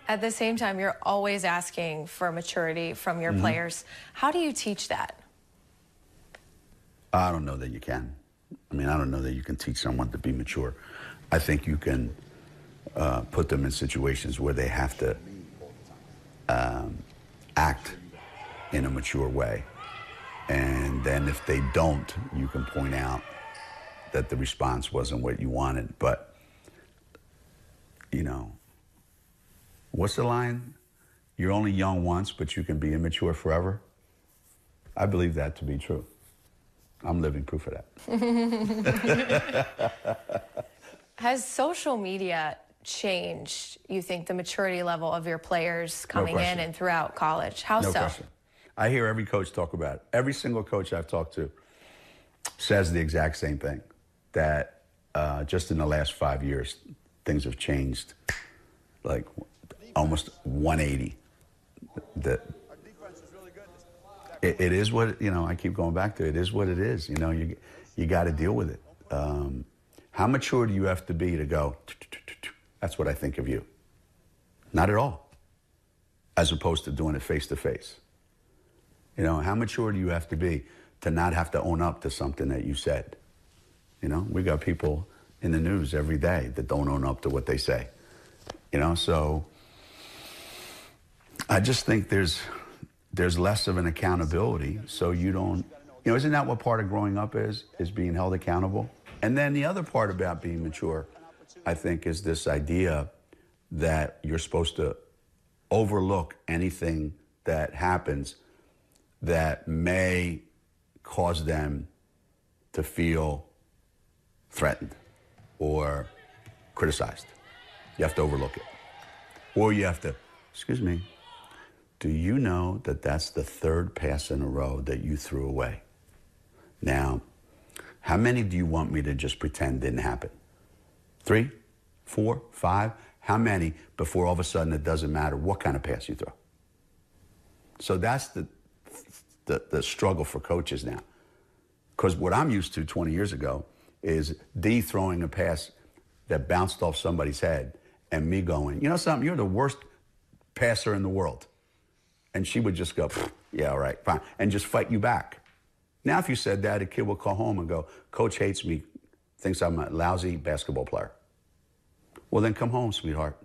At the same time, you're always asking for maturity from your players. How do you teach that? I don't know that you can. I mean, I don't know that you can teach someone to be mature. I think you can put them in situations where they have to act in a mature way. And then if they don't, you can point out that the response wasn't what you wanted. But, you know, what's the line? You're only young once, but you can be immature forever. I believe that to be true. I'm living proof of that. Has social media changed, you think, the maturity level of your players coming in and throughout college? How so? No question. I hear every coach talk about it. Every single coach I've talked to says the exact same thing, that just in the last 5 years, things have changed like almost 180. It is what, you know, I keep going back to it. It is what it is. You know, you got to deal with it. How mature do you have to be to go, that's what I think of you? Not at all. As opposed to doing it face to face. You know, how mature do you have to be to not have to own up to something that you said? You know, we got people in the news every day that don't own up to what they say. You know, so I just think there's less of an accountability, so you don't, you know, isn't that what part of growing up is being held accountable? And then the other part about being mature, I think, is this idea that you're supposed to overlook anything that happens that may cause them to feel threatened or criticized. You have to overlook it. Or you have to, excuse me, do you know that that's the third pass in a row that you threw away? Now, how many do you want me to just pretend didn't happen? 3, 4, 5? How many before all of a sudden it doesn't matter what kind of pass you throw? So that's the struggle for coaches now. Because what I'm used to 20 years ago is D throwing a pass that bounced off somebody's head and me going, you know something, you're the worst passer in the world. And she would just go, yeah, all right, fine, and just fight you back. Now, if you said that, a kid will call home and go, Coach hates me, thinks I'm a lousy basketball player. Well, then come home, sweetheart.